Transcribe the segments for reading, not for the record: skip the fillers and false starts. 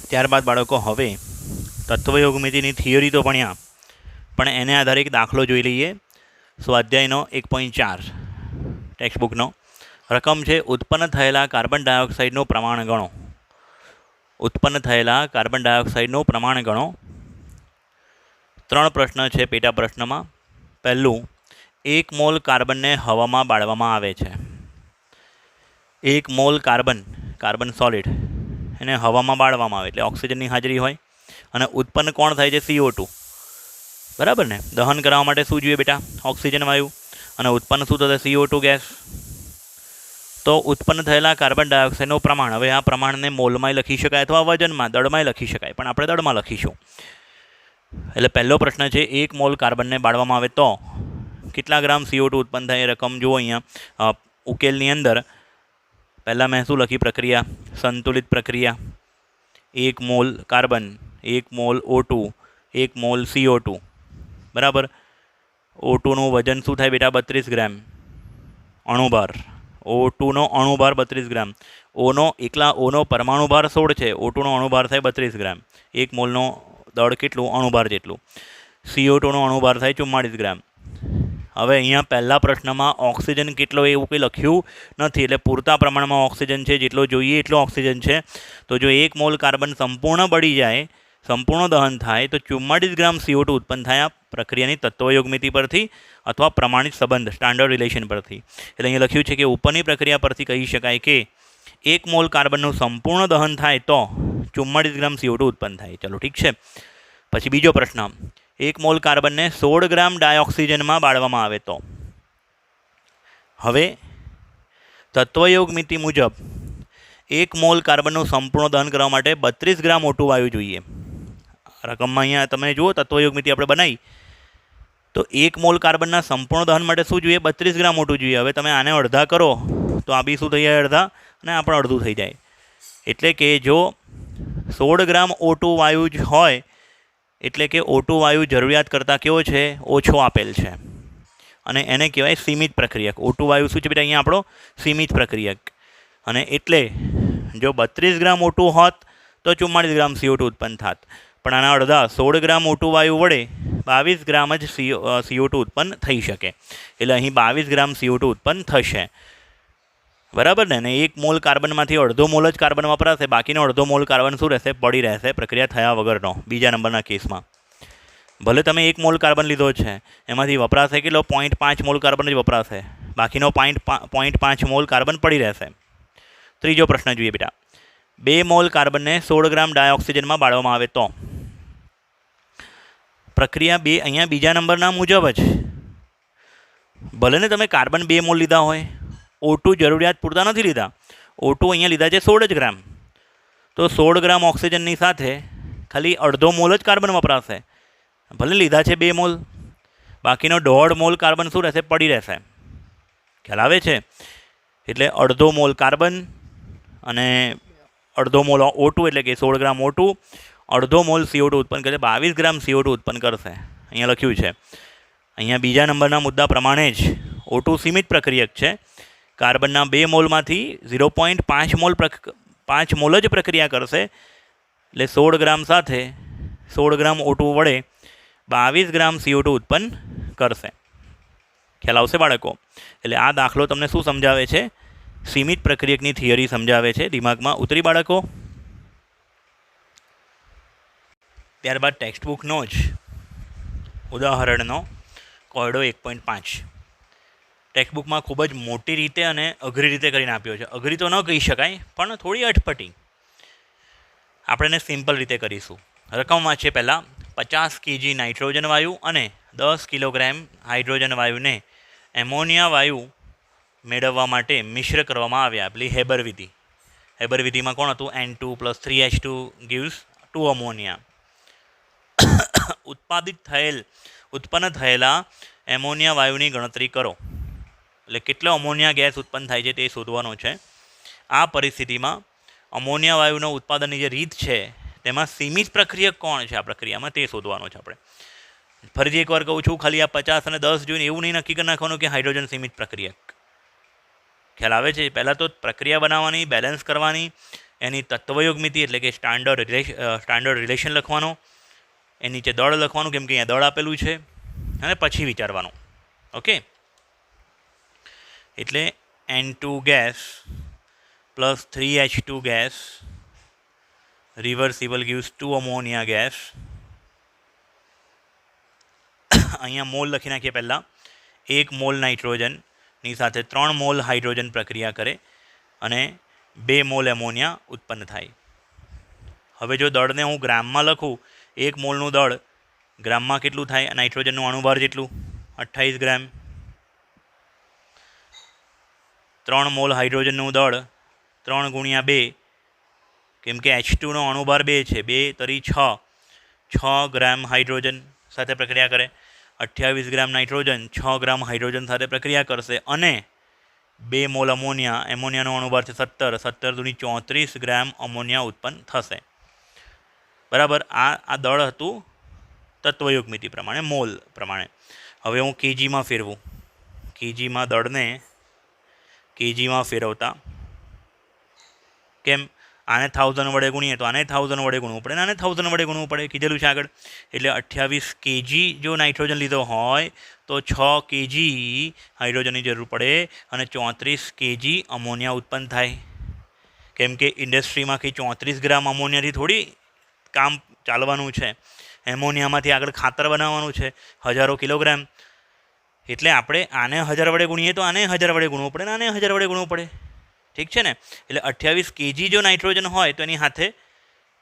ત્યારબાદ બાળકો હવે તત્વયોગમિતિની થિયરી તો ભણ્યા, પણ એને આધારે એક દાખલો જોઈ લઈએ. સ્વાધ્યાયનો 1.4 ટેક્સ્ટબુકનો. રકમ છે ઉત્પન્ન થયેલા કાર્બન ડાયોક્સાઇડનું પ્રમાણ ગણો. ઉત્પન્ન થયેલા કાર્બન ડાયોક્સાઇડનું પ્રમાણ ગણો. 3 પ્રશ્ન છે પેટા પ્રશ્નમાં. પહેલું, 1 મોલ કાર્બનને હવામાં બાળવામાં આવે છે. 1 મોલ કાર્બન સોલિડ એને હવામાં બાળવામાં આવે એટલે ઓક્સિજનની હાજરી હોય, અને ઉત્પન્ન કોણ થાય છે? CO2. બરાબર ને? દહન કરવા માટે શું જોઈએ બેટા? ઓક્સિજન વાયુ. અને ઉત્પન્ન શું થશે? CO2 gas. તો ઉત્પન્ન થયેલા કાર્બન ડાયોક્સાઇડનું પ્રમાણ, હવે આ પ્રમાણને મોલમાં લખી શકાય અથવા વજનમાં, દળમાં લખી શકાય, પણ આપણે દળમાં લખીશું. એટલે પહેલો પ્રશ્ન છે, 1 મોલ કાર્બનને બાળવામાં આવે તો કેટલા ગ્રામ CO2 ઉત્પન્ન થાય? રકમ જુઓ અહીંયા ઉકેલની અંદર. પહેલાં મેં શું લખી? પ્રક્રિયા, સંતુલિત પ્રક્રિયા. 1 mall carbon, 1 mall O2, 1 mall CO2. બરાબર. O2નું વજન શું થાય બેટા? 32 ગ્રામ. અણુભાર O2નો અણુભાર 32 ગ્રામ. ઓનો પરમાણુ ભાર 16 છે. O2નો અણુભાર થાય 32 ગ્રામ. 1 મોલનો દળ કેટલું? અણુભાર જેટલું. CO2નો અણુભાર થાય 44 ગ્રામ. હવે અહીંયા પહેલા પ્રશ્નમાં ઓક્સિજન કેટલો એવું કંઈ લખ્યું નથી, એટલે પૂરતા પ્રમાણમાં ઓક્સિજન છે, જેટલો જોઈએ એટલો ઓક્સિજન છે. તો જો 1 મોલ કાર્બન સંપૂર્ણ બળી જાય, સંપૂર્ણ દહન થાય, તો 44 ગ્રામ CO2 ઉત્પન્ન થાય આ પ્રક્રિયાની તત્વયોગમિતિ પરથી અથવા પ્રમાણિત સંબંધ સ્ટાન્ડર્ડ રિલેશન પરથી. એટલે અહીંયા લખ્યું છે કે ઉપરની પ્રક્રિયા પરથી કહી શકાય કે 1 મોલ કાર્બનનું સંપૂર્ણ દહન થાય તો 44 ગ્રામ CO2 ઉત્પન્ન થાય. ચલો ઠીક છે. પછી બીજો પ્રશ્ન, 1 મોલ કાર્બનને 16 ગ્રામ ડાયોક્સિજનમાં બાળવામાં આવે તો. હવે તત્વયોગમિતિ મુજબ 1 મોલ કાર્બનનું સંપૂર્ણ દહન કરવા માટે 32 ગ્રામ O2 વાયુ જોઈએ. રકમમાં અહીંયા તમે જુઓ, તત્વયોગમિતિ આપણે બનાવી તો 1 મોલ કાર્બનના સંપૂર્ણ દહન માટે શું જોઈએ? 32 ગ્રામ O2 જોઈએ. હવે તમે આને અડધા કરો તો આ બી શું થઈ જાય? અડધા, અને આ પણ અડધું થઈ જાય. એટલે કે જો 16 ગ્રામ O2 વાયુ જ હોય, એટલે કે O2 વાયુ જરૂરિયાત કરતાં કેવો છે? ઓછો આપેલ છે, અને એને કહેવાય સીમિત પ્રક્રિયક. O2 વાયુ શું છે બેટા? અહીંયા આપણો સીમિત પ્રક્રિયક. અને એટલે જો 32 ગ્રામ O2 હોત તો 44 ગ્રામ CO2 ઉત્પન્ન થાત, પણ આના અડધા 16 ગ્રામ O2 વાયુ વડે 22 ગ્રામ જ CO2 ઉત્પન્ન થઈ શકે. એટલે અહીં 22 ગ્રામ CO2 ઉત્પન્ન થશે. બરાબર ને? 1 મોલ કાર્બનમાંથી અડધો મોલ જ કાર્બન વપરાશે, બાકીનો અડધો મોલ કાર્બન શું રહેશે? પડી રહેશે, પ્રક્રિયા થયા વગરનો. બીજા નંબરના કેસમાં ભલે તમે 1 મોલ કાર્બન લીધો છે, એમાંથી વપરાશે કેટલો? 0.5 મોલ કાર્બન જ વપરાશે, બાકીનો 0.5 મોલ કાર્બન પડી રહેશે. ત્રીજો પ્રશ્ન જોઈએ બેટા, 2 મોલ કાર્બનને 16 ગ્રામ ડાયોક્સિજનમાં બાળવામાં આવે તો. પ્રક્રિયા બે અહીંયા બીજા નંબરના મુજબ જ. ભલે ને તમે કાર્બન 2 મોલ લીધા હોય, O2 જરૂરિયાત પૂરતા નથી લીધા. O2 અહીંયા લીધા છે 16 જ ગ્રામ. તો 16 ગ્રામ ઓક્સિજનની સાથે ખાલી અડધો મોલ જ કાર્બન વપરાશે. ભલે લીધા છે 2 મોલ, બાકીનો 1.5 મોલ કાર્બન શું રહેશે? પડી રહેશે. ખ્યાલ આવે છે? એટલે અડધો મોલ કાર્બન અને અડધો મોલ O2, એટલે કે 16 ગ્રામ O2 અડધો મોલ CO2 ઉત્પન્ન કરે, 22 ગ્રામ CO2 ઉત્પન્ન કરશે. અહીંયા લખ્યું છે. અહીંયા બીજા નંબરના મુદ્દા પ્રમાણે જ O2 સીમિત પ્રક્રિયક છે. કાર્બનના 2 મોલમાંથી 0.5 મોલ જ પ્રક્રિયા કરશે, એટલે 16 ગ્રામ સાથે 16 ગ્રામ O2 વડે 22 ગ્રામ CO2 ઉત્પન્ન કરશે. ખ્યાલ આવશે બાળકો? એટલે આ દાખલો તમને શું સમજાવે છે? સીમિત પ્રક્રિયકની થિયરી સમજાવે છે. દિમાગમાં ઉતરી બાળકો? ત્યારબાદ ટેક્સ્ટબુકનો જ ઉદાહરણનો કોયડો 1.5 ટેક્સ્ટબુકમાં ખૂબ જ મોટી રીતે અને અઘરી રીતે કરીને આપ્યો છે. અઘરી તો ન કહી શકાય, પણ થોડી અટપટી. આપણે એને સિમ્પલ રીતે કરીશું. રકમમાં છે પહેલાં 50 kg નાઇટ્રોજન વાયુ અને 10 કિલોગ્રામ હાઇડ્રોજન વાયુને એમોનિયા વાયુ મેળવવા માટે મિશ્ર કરવામાં આવ્યા. પેલી હેબર વિધિ. હેબર વિધિમાં કોણ હતું? N2 + 3H2 gives 2 ammonia. ઉત્પન્ન થયેલા એમોનિયા વાયુની ગણતરી કરો. એટલે કેટલો અમોનિયા ગેસ ઉત્પન્ન થાય છે તે શોધવાનો છે. આ પરિસ્થિતિમાં અમોનિયા વાયુનો ઉત્પાદનની જે રીત છે તેમાં સીમિત પ્રક્રિયક કોણ છે આ પ્રક્રિયામાં તે શોધવાનો છે આપણે. ફરીથી એકવાર કહું છું, ખાલી આ 50 અને 10 જોઈને એવું નહીં નક્કી કરી નાખવાનું કે હાઇડ્રોજન સીમિત પ્રક્રિયક. ખ્યાલ આવે છે? પહેલાં તો પ્રક્રિયા બનાવવાની, બેલેન્સ કરવાની, એની તત્વયોગ મિતિ એટલે કે સ્ટાન્ડર્ડ રિલેશન લખવાનો, એ નીચે દળ લખવાનું કેમ કે અહીંયા દળ આપેલું છે, અને પછી વિચારવાનું. ઓકે, એટલે N2 gas plus 3H2 gas reversible gives 2 ammonia gas. અહીંયા મોલ લખી નાખીએ પહેલાં. 1 મોલ નાઇટ્રોજનની સાથે 3 મોલ હાઇડ્રોજન પ્રક્રિયા કરે અને 2 મોલ એમોનિયા ઉત્પન્ન થાય. હવે જો દળને હું ગ્રામમાં લખું, 1 મોલનું દળ ગ્રામમાં કેટલું થાય? નાઇટ્રોજનનું અણુભાર જેટલું, 28 ગ્રામ. 3 મોલ હાઇડ્રોજનનું દળ 3 ગુણ્યા 2, કેમ કે H2નો અણુભાર 2 છે, 2 તરી 6 ગ્રામ હાઇડ્રોજન સાથે પ્રક્રિયા કરે. 28 ગ્રામ નાઇટ્રોજન 6 ગ્રામ હાઇડ્રોજન સાથે પ્રક્રિયા કરશે અને 2 મોલ એમોનિયાનો અણુભાર છે 17 દૂની 34 ગ્રામ અમોનિયા ઉત્પન્ન થશે. બરાબર, આ દળ હતું તત્વયોગ મિતિ પ્રમાણે, મોલ પ્રમાણે. હવે હું કેજીમાં ફેરવું. કેજીમાં દળને કેજીમાં ફેરવતા કેમ? આને 1000 વડે ગુણીએ તો આને 1000 વડે ગુણવું પડે, આને 1000 વડે ગુણવું પડે, કીધેલું છે આગળ. એટલે 28 કેજી જો નાઇટ્રોજન લીધો હોય તો 6 કેજી હાઇડ્રોજનની જરૂર પડે અને 34 કેજી અમોનિયા ઉત્પન્ન થાય. કેમ કે ઇન્ડસ્ટ્રીમાં કંઈ 34 ગ્રામ અમોનિયાથી થોડી કામ ચાલવાનું છે. એમોનિયામાંથી આગળ ખાતર બનાવવાનું છે, હજારો કિલોગ્રામ. એટલે આપણે આને 1000 વડે ગુણીએ તો આને 1000 વડે ગુણવું પડે, આને 1000 વડે ગુણવું પડે. ઠીક છે ને? એટલે 28 કેજી જો નાઇટ્રોજન હોય તો એની સાથે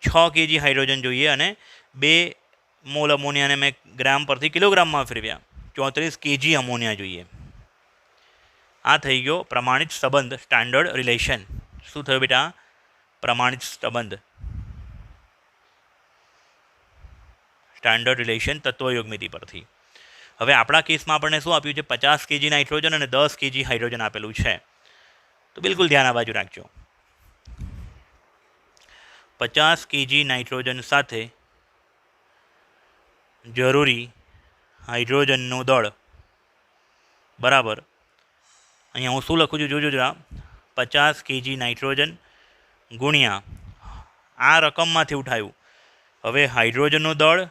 6 કેજી હાઇડ્રોજન જોઈએ અને 2 મોલ અમોનિયાને મેં ગ્રામ પરથી કિલોગ્રામમાં ફેરવ્યા, 34 કેજી અમોનિયા જોઈએ. આ થઈ ગયો પ્રમાણિત સંબંધ, સ્ટાન્ડર્ડ રિલેશન. શું થયું બેટા? પ્રમાણિત સંબંધ, સ્ટાન્ડર્ડ રિલેશન તત્વયોગ મિતિ પરથી. હવે આપણા કેસમાં આપણને શું આપ્યું છે? 50 કેજી નાઇટ્રોજન અને 10 કેજી હાઇડ્રોજન આપેલું છે. તો બિલકુલ ધ્યાન આ બાજુ રાખજો. 50 કેજી નાઇટ્રોજન સાથે જરૂરી હાઇડ્રોજનનું દળ બરાબર, અહીંયા હું શું લખું છું જોજો જરા. 50 કેજી નાઇટ્રોજન ગુણ્યા આ રકમમાંથી ઉઠાયું. હવે હાઇડ્રોજનનું દળ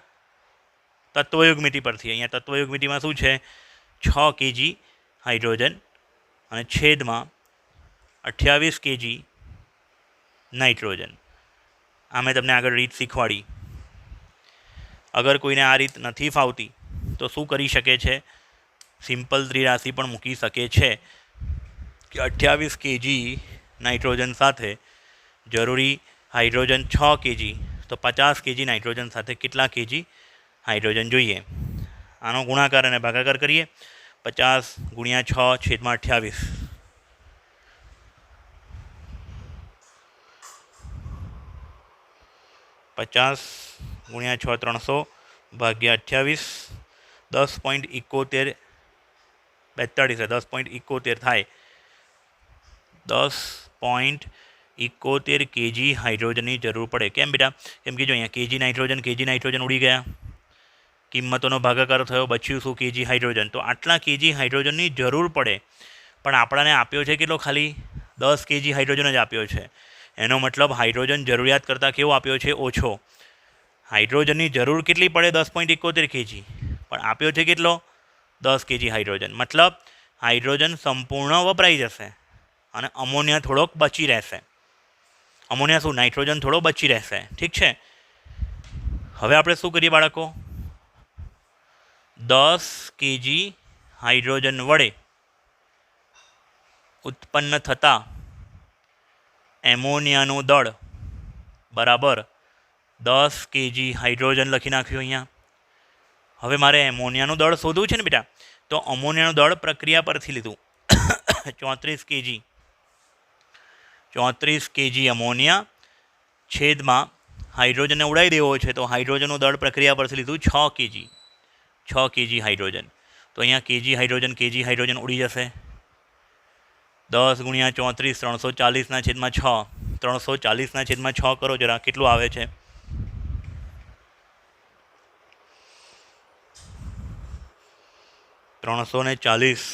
તત્વયોગ મિતિ પરથી, અહીંયા તત્વયોગ મિતિમાં શું છે? 6 કેજી હાઇડ્રોજન અને છેદમાં 28 કેજી નાઇટ્રોજન. આ મેં તમને આગળ રીત શીખવાડી. અગર કોઈને આ રીત નથી ફાવતી તો શું કરી શકે છે? સિમ્પલ ત્રિરાશિ પણ મૂકી શકે છે કે 28 કેજી નાઇટ્રોજન સાથે જરૂરી હાઇડ્રોજન 6 કેજી, તો 50 કેજી નાઇટ્રોજન સાથે કેટલા કેજી હાઇડ્રોજન જોઈએ? આનો ગુણાકાર અને ભાગાકાર કરીએ. 50 ગુણ્યા 6 છેદમાં 28. 50 ગુણ્યા 6 300 ભાગ્યા 28, 10.71 10.71 થાય. 10.71 કેજી હાઇડ્રોજનની જરૂર પડે. કેમ બેટા? કેમ કે જો અહીંયા કેજી નાઇટ્રોજન ઉડી ગયા, કિંમતોનો ભાગાકાર થયો, બચ્યું શું? KG hydrogen. તો આટલા કેજી હાઇડ્રોજનની જરૂર પડે, પણ આપણાને આપ્યો છે કેટલો? ખાલી 10 કેજી હાઇડ્રોજન જ આપ્યો છે. એનો મતલબ હાઇડ્રોજન જરૂરિયાત કરતાં કેવો આપ્યો છે? ઓછો. હાઇડ્રોજનની જરૂર કેટલી પડે? 10.71 કેજી, પણ આપ્યો છે કેટલો? 10 કેજી હાઇડ્રોજન. મતલબ હાઇડ્રોજન સંપૂર્ણ વપરાઈ જશે અને અમોનિયા થોડોક બચી રહેશે. અમોનિયા શું? નાઇટ્રોજન થોડો બચી રહેશે. ઠીક છે? હવે આપણે શું કરીએ બાળકો? 10 કેજી હાઇડ્રોજન વડે ઉત્પન્ન થતા એમોનિયાનું દળ બરાબર 10 કેજી હાઇડ્રોજન લખી નાખ્યું અહીંયા. હવે મારે એમોનિયાનું દળ શોધવું છે ને બેટા, તો અમોનિયાનું દળ પ્રક્રિયા પરથી લીધું. 34 કેજી અમોનિયા છેદમાં હાઇડ્રોજનને ઉડાવી દેવો છે, તો હાઇડ્રોજનનું દળ પ્રક્રિયા પરથી લીધું 6 કેજી હાઇડ્રોજન. તો અહીંયા કેજી હાઇડ્રોજન ઉડી જશે. 10 ગુણ્યા 34 340 છેદમાં 6, 340 છેદમાં 6 કરો જરા, કેટલું આવે છે? 340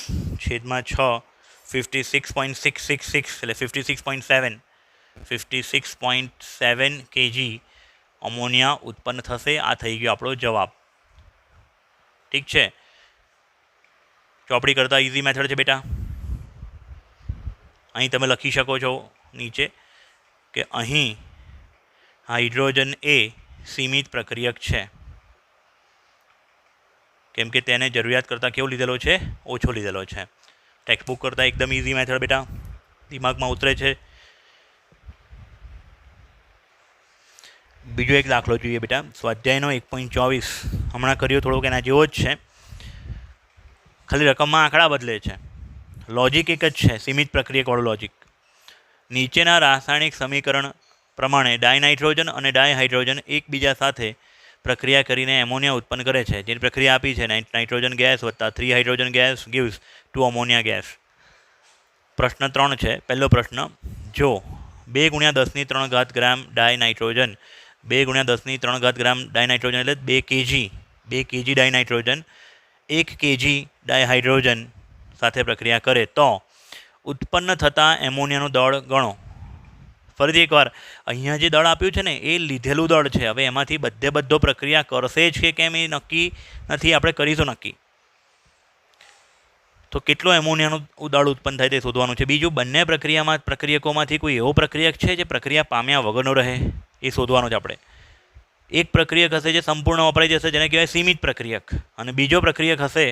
છેદમાં 6, 56.666 એટલે 56.7. 56.7 kg અમોનિયા ઉત્પન્ન થશે. આ થઈ ગયો આપણો જવાબ. ઠીક છે. ચોપડી કરતાં ઇઝી મેથડ છે બેટા. અહીં તમે લખી શકો છો નીચે કે અહીં હાઇડ્રોજન એ સીમિત પ્રક્રિયક છે, કેમ કે તેને જરૂરિયાત કરતાં કેવો લીધેલો છે? ઓછો લીધેલો છે. ટેક્સ્ટબુક કરતાં એકદમ ઇઝી મેથડ બેટા, દિમાગમાં ઉતરે છે. બીજો એક દાખલો જોઈએ બેટા. સ્વાધ્યાયનો 1.24 હમણાં કર્યો, થોડોક એના જેવો જ છે, ખાલી રકમમાં આંકડા બદલે છે. લોજિક એક જ છે, સીમિત પ્રક્રિયકવાળું લોજિક. નીચેના રાસાયણિક સમીકરણ પ્રમાણે ડાયનાઇટ્રોજન અને ડાયહાઇડ્રોજન એકબીજા સાથે પ્રક્રિયા કરીને એમોનિયા ઉત્પન્ન કરે છે. જેની પ્રક્રિયા આપી છે નાઇટ્રોજન ગેસ વત્તા 3 hydrogen gas gives 2 ammonia gas. પ્રશ્ન 3 છે. પહેલો પ્રશ્ન, જો 2 × 10³ ગ્રામ ડાયનાઇટ્રોજન 2 × 10³ ગ્રામ ડાયનાઇટ્રોજન એટલે 2 kg ડાયનાઇટ્રોજન 1 kg ડાયહાઇડ્રોજન સાથે પ્રક્રિયા કરે તો ઉત્પન્ન થતા એમોનિયાનું દળ ગણો. ફરીથી એકવાર, અહીંયા જે દળ આપ્યું છે ને એ લીધેલું દળ છે. હવે એમાંથી બધો પ્રક્રિયા કરશે જ કે કેમ એ નક્કી નથી, આપણે કરીશું નક્કી. તો કેટલો એમોનિયાનું દળ ઉત્પન્ન થાય તે શોધવાનું છે. બીજું, બંને પ્રક્રિયકોમાંથી કોઈ એવો પ્રક્રિયક છે જે પ્રક્રિયા પામ્યા વગરનો રહે, એ શોધવાનું છે આપણે. એક પ્રક્રિયક હશે જે સંપૂર્ણ વપરાઈ જશે, જેને કહેવાય સીમિત પ્રક્રિયક, અને બીજો પ્રક્રિયક હશે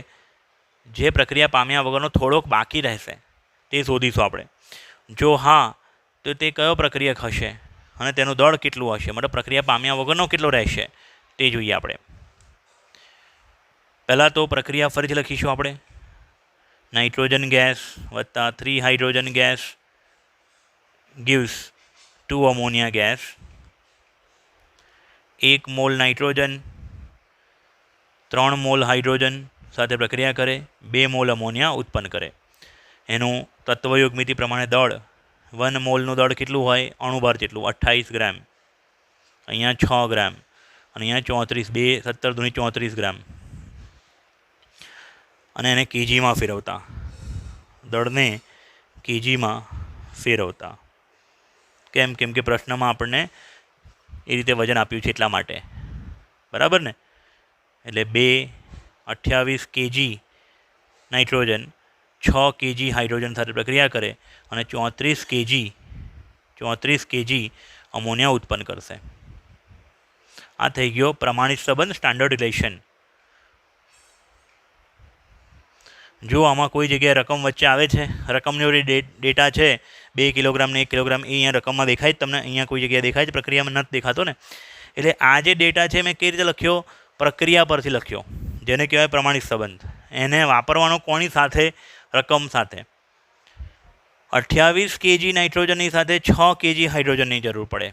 જે પ્રક્રિયા પામ્યા વગરનો થોડોક બાકી રહેશે, તે શોધીશું આપણે. જો હા તો તે કયો પ્રક્રિયક હશે અને તેનું દળ કેટલું હશે, મતલબ પ્રક્રિયા પામ્યા વગરનો કેટલો રહેશે તે જોઈએ આપણે. પહેલાં તો પ્રક્રિયા ફરીથી લખીશું આપણે. નાઇટ્રોજન ગેસ વત્તા 3 hydrogen gas gives 2 ammonia gas. 1 mall nitrogen 3 mall hydrogen સાથે પ્રક્રિયા કરે, 2 મોલ અમોનિયા ઉત્પન્ન કરે. એનું તત્વયુગ્મિતિ પ્રમાણે દળ 1 મોલનું દળ કેટલું હોય? અણુભાર જેટલું, 28 ગ્રામ. અહીંયા 6 ગ્રામ અને અહીંયા 34, 2 17 × 34 ગ્રામ. અને એને કેજીમાં ફેરવતા, દળને કેજીમાં ફેરવતા. કેમ કે પ્રશ્નમાં આપણને એ રીતે વજન આપ્યું છે એટલા માટે, બરાબર ને? એટલે 28 kg નાઇટ્રોજન 6 kg હાઇડ્રોજન સાથે પ્રક્રિયા કરે અને 34 kg અમોનિયા ઉત્પન્ન કરશે. આ થઈ ગયો પ્રમાણિત સંબંધ, સ્ટાન્ડર્ડ રિલેશન. જો આમાં કોઈ જગ્યાએ રકમ વચ્ચે આવે છે, રકમની ડેટા છે 2 કિલોગ્રામ ને 1 કિલોગ્રામ, એ અહીંયા રકમમાં દેખાય જ તમને, અહીંયા કોઈ જગ્યાએ દેખાય છે? પ્રક્રિયામાં નથી દેખાતો ને. એટલે આ જે ડેટા છે મેં કઈ રીતે લખ્યો? પ્રક્રિયા પરથી લખ્યો, જેને કહેવાય પ્રમાણિત સંબંધ. એને વાપરવાનો કોની સાથે? રકમ સાથે. 28 kg નાઇટ્રોજનની સાથે 6 kg હાઇડ્રોજનની જરૂર પડે,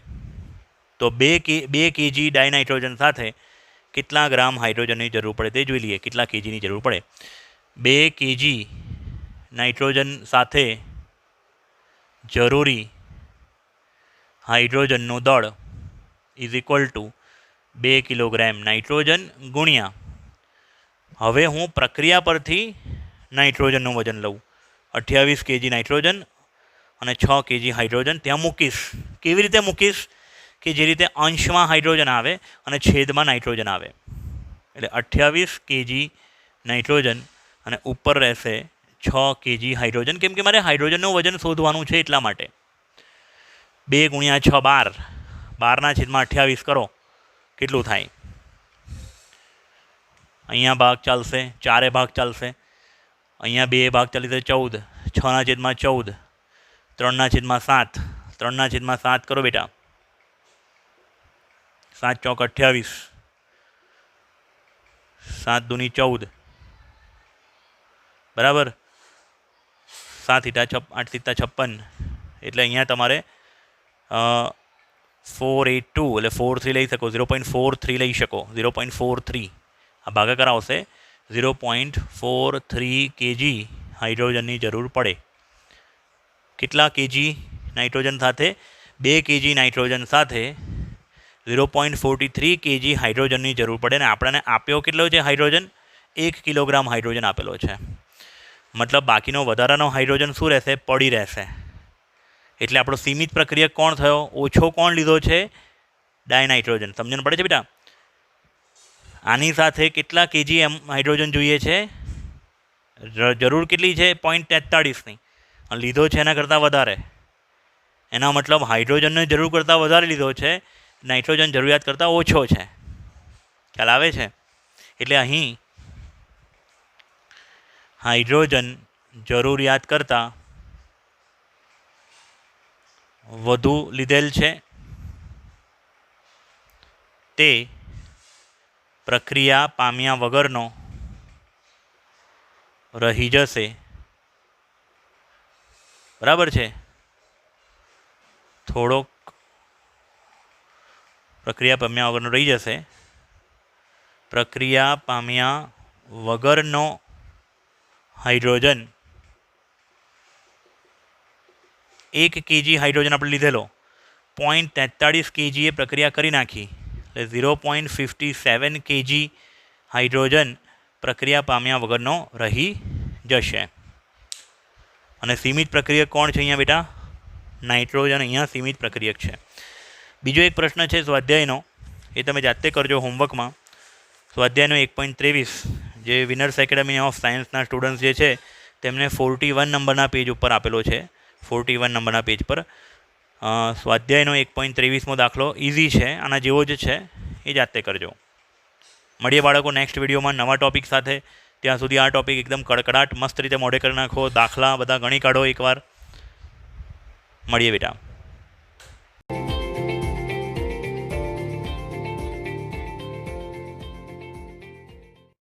તો 2 kg ડાયનાઇટ્રોજન સાથે કેટલા ગ્રામ હાઇડ્રોજનની જરૂર પડે તે જોઈ લઈએ. કેટલા કેજીની જરૂર પડે? 2 kg નાઇટ્રોજન સાથે જરૂરી હાઇડ્રોજનનું દળ is equal to 2 kilogram nitrogen ગુણ્યા, હવે હું પ્રક્રિયા પરથી નાઇટ્રોજનનું વજન લઉં, 28 kg નાઇટ્રોજન અને 6 kg હાઇડ્રોજન ત્યાં મૂકીશ. કેવી રીતે મૂકીશ? કે જે રીતે અંશમાં હાઇડ્રોજન આવે અને છેદમાં નાઇટ્રોજન આવે. એટલે 28 kg નાઇટ્રોજન અને ઉપર રહેશે 6 kg હાઇડ્રોજન, કેમ કે મારે હાઇડ્રોજનનું વજન શોધવાનું છે એટલા માટે. 2 × 6 12, 12/28 કરો, કેટલું થાય? અહીંયા ભાગ ચાલશે, 4 ભાગ ચાલશે, અહીંયા 2 ભાગ ચાલી તો 14, 6/14, 3/7, 3/7 કરો બેટા, 7 ચોક 28, 7 દૂની 14, બરાબર? 7 × 8 × 56, એટલે અહીંયા તમારે 482 એટલે 43 લઈ શકો, 0.43 લઈ શકો, 0.43. આ ભાગાકાર આવશે, 0.43 kg હાઇડ્રોજનની જરૂર પડે. કેટલા કેજી નાઇટ્રોજન સાથે? 2 kg નાઇટ્રોજન સાથે 0.43 kg હાઇડ્રોજનની જરૂર પડે. ને આપણને આપ્યો કેટલો છે હાઇડ્રોજન? 1 કિલોગ્રામ હાઇડ્રોજન આપેલો છે. મતલબ બાકીનો વધારાનો હાઇડ્રોજન શું રહેશે? પડી રહેશે. એટલે આપણો સીમિત પ્રક્રિયક કોણ થયો? ઓછો કોણ લીધો છે? ડાયનાઇટ્રોજન. સમજણ પડે છે બેટા? આની સાથે કેટલા કેજી હાઇડ્રોજન જોઈએ છે? જરૂર કેટલી છે? 0.43ની. લીધો છે એના કરતાં વધારે. એના મતલબ હાઇડ્રોજનને જરૂર કરતાં વધારે લીધો છે, નાઇટ્રોજન જરૂરિયાત કરતાં ઓછો છે. ખ્યાલ આવે છે? એટલે અહીં હાઇડ્રોજન જરૂરિયાત કરતાં વધુ લીધેલ છે, તે પ્રક્રિયા પામ્યા વગરનો રહી જશે. બરાબર છે? થોડોક પ્રક્રિયા પામ્યા વગરનો રહી જશે. પ્રક્રિયા પામ્યા વગરનો હાઇડ્રોજન 1 kg હાઇડ્રોજન આપણે લીધેલો, 0.43 kg એ પ્રક્રિયા કરી નાખી એટલે 0.57 kg હાઇડ્રોજન પ્રક્રિયા પામ્યા વગરનો રહી જશે. અને સીમિત પ્રક્રિયક કોણ છે અહીંયા બેટા? નાઇટ્રોજન અહીંયા સીમિત પ્રક્રિયક છે. બીજો એક પ્રશ્ન છે સ્વાધ્યાયનો, એ તમે જાતે કરજો હોમવર્કમાં. સ્વાધ્યાયનો 1.23 જે વિનર્સ એકેડમી ઓફ સાયન્સના સ્ટુડન્ટ્સ જે છે તેમને 41 નંબરના પેજ ઉપર આપેલો છે. 41 નંબરના પેજ પર સ્વાધ્યાયનો 1.23મો દાખલો ઇઝી છે, આના જેવો જ છે, એ જાતે કરજો. મળીએ બાળકો નેક્સ્ટ વિડીયોમાં નવા ટૉપિક સાથે. ત્યાં સુધી આ ટૉપિક એકદમ કડકડાટ મસ્ત રીતે મોઢે કરી નાખો. દાખલા બધા ગણી કાઢો એકવાર. મળીએ બેટા.